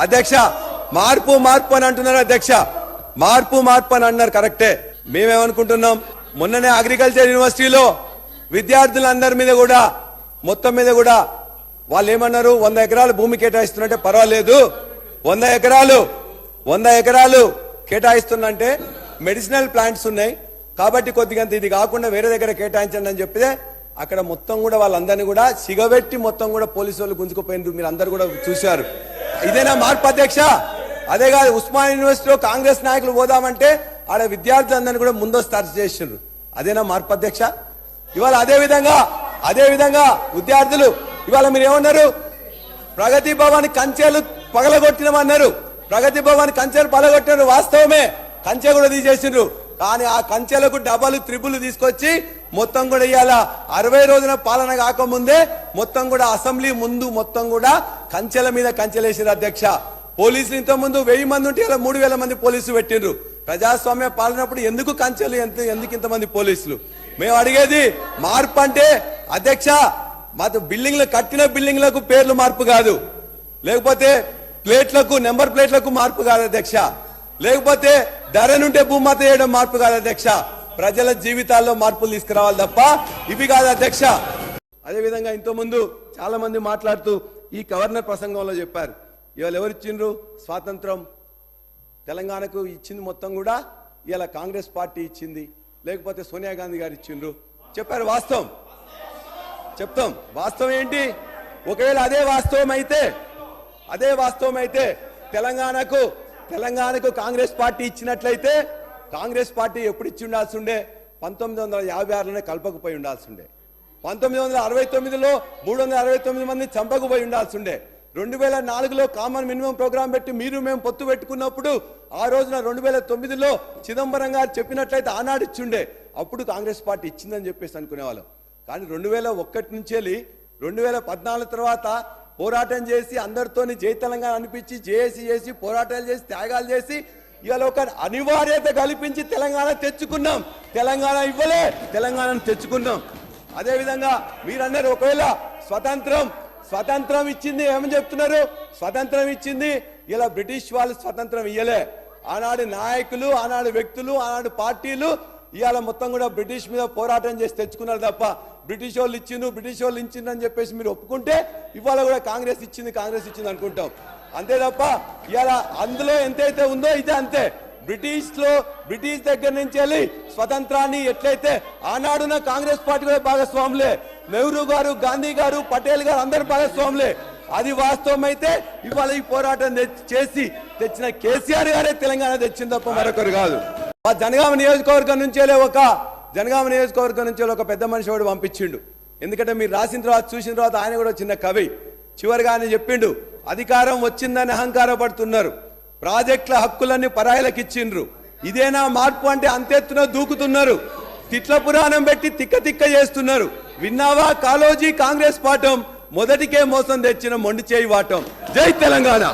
అధ్యక్ష మార్పు మార్పు అని అంటున్నారు అధ్యక్ష, మార్పు మార్పు అని అన్నారు కరెక్టే. మేమేమనుకుంటున్నాం, మొన్ననే అగ్రికల్చర్ యూనివర్సిటీలో విద్యార్థులందరి మీద కూడా మొత్తం మీద కూడా వాళ్ళు ఏమన్నారు, 100 ఎకరాలు భూమి కేటాయిస్తున్నట్టే పర్వాలేదు, 100 ఎకరాలు కేటాయిస్తున్నంటే మెడిసినల్ ప్లాంట్స్ ఉన్నాయి కాబట్టి కొద్దిగా ఇది కాకుండా వేరే దగ్గర కేటాయించండి అని చెప్పితే అక్కడ మొత్తం కూడా వాళ్ళందరినీ కూడా సిగబెట్టి మొత్తం కూడా పోలీసు వాళ్ళు గుంజుకుపోయినారు. మీరు అందరు కూడా చూశారు. ఇదేనా మార్పు అధ్యక్ష? అదే కాదు, ఉస్మానియా యూనివర్సిటీలో కాంగ్రెస్ నాయకులు పోదామంటే ఆడ విద్యార్థులందరినీ కూడా ముందస్తు అరెస్ట్ చేసిండ్రు. అదేనా మార్పు అధ్యక్ష? ఇవాళ అదే విధంగా విద్యార్థులు ఇవాళ మీరు ఏమన్నారు, ప్రగతి భవన్ కంచెలు పగలగొట్టినమన్నారు. ప్రగతి భవన్ కంచెలు పగలగొట్టినారు, వాస్తవమే, కంచె కూడా తీసేసిండ్రు. కానీ ఆ కంచెలకు డబల్ త్రిబుల్ తీసుకొచ్చి మొత్తం కూడా ఇవాళ 60 రోజుల పాలన కాకముందే మొత్తం కూడా అసెంబ్లీ ముందు మొత్తం కూడా కంచెల మీద కంచెలేసారు అధ్యక్ష. పోలీసులు ఇంత ముందు 1000 మంది ఉంటే ఇలా 3000 మంది పోలీసులు పెట్టిండ్రు. ప్రజాస్వామ్య పాలనప్పుడు ఎందుకు కంచెలు, ఎందుకు ఇంతమంది పోలీసులు? మేము అడిగేది మార్పు అంటే అధ్యక్ష, మాకు బిల్డింగ్లు కట్టిన బిల్డింగ్లకు పేర్లు మార్పు కాదు, లేకపోతే ప్లేట్లకు నెంబర్ ప్లేట్లకు మార్పు కాదు అధ్యక్ష, లేకపోతే ధర నుంటే భూమాత చేయడం మార్పు కాదు అధ్యక్ష. ప్రజల జీవితాల్లో మార్పులు తీసుకురావాలి తప్ప ఇవి కాదు అధ్యక్ష. అదేవిధంగా ఇంతకు ముందు చాలా మంది మాట్లాడుతూ ఈ గవర్నర్ ప్రసంగంలో చెప్పారు, ఇవాళ ఎవరు ఇచ్చిండ్రు స్వాతంత్రం? తెలంగాణకు ఇచ్చింది మొత్తం కూడా ఇవాళ కాంగ్రెస్ పార్టీ ఇచ్చింది, లేకపోతే సోనియా గాంధీ గారు ఇచ్చిండ్రు చెప్పారు. వాస్తవం చెప్తాం, వాస్తవం ఏంటి? ఒకవేళ అదే వాస్తవం అయితే తెలంగాణకు కాంగ్రెస్ పార్టీ ఇచ్చినట్లయితే కాంగ్రెస్ పార్టీ ఎప్పుడు ఇచ్చి ఉండాల్సి ఉండే? 1956లోనే కలపకపోయి ఉండాల్సి ఉండే, 1969లో 369 మంది చంపకపోయి ఉండాల్సి ఉండే, 2004లో కామన్ మినిమం ప్రోగ్రామ్ పెట్టి మీరు మేము పొత్తు పెట్టుకున్నప్పుడు ఆ రోజున 2009లో చిదంబరం గారు చెప్పినట్లయితే ఆనాడు ఇచ్చిండే, అప్పుడు కాంగ్రెస్ పార్టీ ఇచ్చిందని చెప్పేసి అనుకునేవాళ్ళం. కానీ 2001 నుంచి 2014 తర్వాత పోరాటం చేసి అందరితోని జై తెలంగాణ అనిపించి జేఏసీ చేసి పోరాటాలు చేసి త్యాగాలు చేసి ఇవాళ ఒక అనివార్యత కల్పించి తెలంగాణ తెచ్చుకున్నాం. తెలంగాణ ఇవ్వలే, తెలంగాణను తెచ్చుకున్నాం. అదేవిధంగా మీరన్నారు ఒకవేళ స్వతంత్రం ఇచ్చింది, ఏమని చెప్తున్నారు? స్వతంత్రం ఇచ్చింది ఇలా బ్రిటిష్ వాళ్ళు స్వతంత్రం ఇయ్యలే. ఆనాడు నాయకులు, ఆనాడు వ్యక్తులు, ఆనాడు పార్టీలు ఇవాళ మొత్తం కూడా బ్రిటిష్ మీద పోరాటం చేసి తెచ్చుకున్నారు తప్ప బ్రిటిష్ వాళ్ళు ఇచ్చిండ్రు అని చెప్పేసి మీరు ఒప్పుకుంటే ఇవాళ కూడా కాంగ్రెస్ ఇచ్చింది అనుకుంటాం. అంతే తప్ప ఇవాళ అందులో ఎంతైతే ఉందో ఇదే అంతే. బ్రిటిష్ దగ్గర నుంచి వెళ్ళి స్వతంత్రాన్ని ఎట్లయితే ఆనాడున్న కాంగ్రెస్ పార్టీ కూడా భాగస్వాములే, నెహ్రూ గారు, గాంధీ గారు, పటేల్ గారు అందరు భాగస్వాములే. అది వాస్తవం అయితే ఇవాళ ఈ పోరాటం చేసి తెచ్చిన కేసీఆర్ గారే తెలంగాణ తెచ్చింది తప్ప మరొకరు కాదు. ఆ జనగామ నియోజకవర్గం నుంచి ఒక పెద్ద మనిషి వాడు పంపించిండు. ఎందుకంటే మీరు రాసిన తర్వాత చూసిన తర్వాత ఆయన కూడా చిన్న కవి, చివరిగా ఆయన చెప్పిండు, అధికారం వచ్చిందని అహంకారపడుతున్నారు, ప్రాజెక్టుల హక్కులన్నీ పరాయిలకు ఇచ్చిండ్రు, ఇదేనా మార్పు అంటే అంతెత్తున దూకుతున్నారు, తిట్ల పురాణం పెట్టి తిక్క చేస్తున్నారు, విన్నావా కాలోజీ కాంగ్రెస్ పాఠం, మొదటికే మోసం తెచ్చిన మొండి చేయి వాటం. జై తెలంగాణ.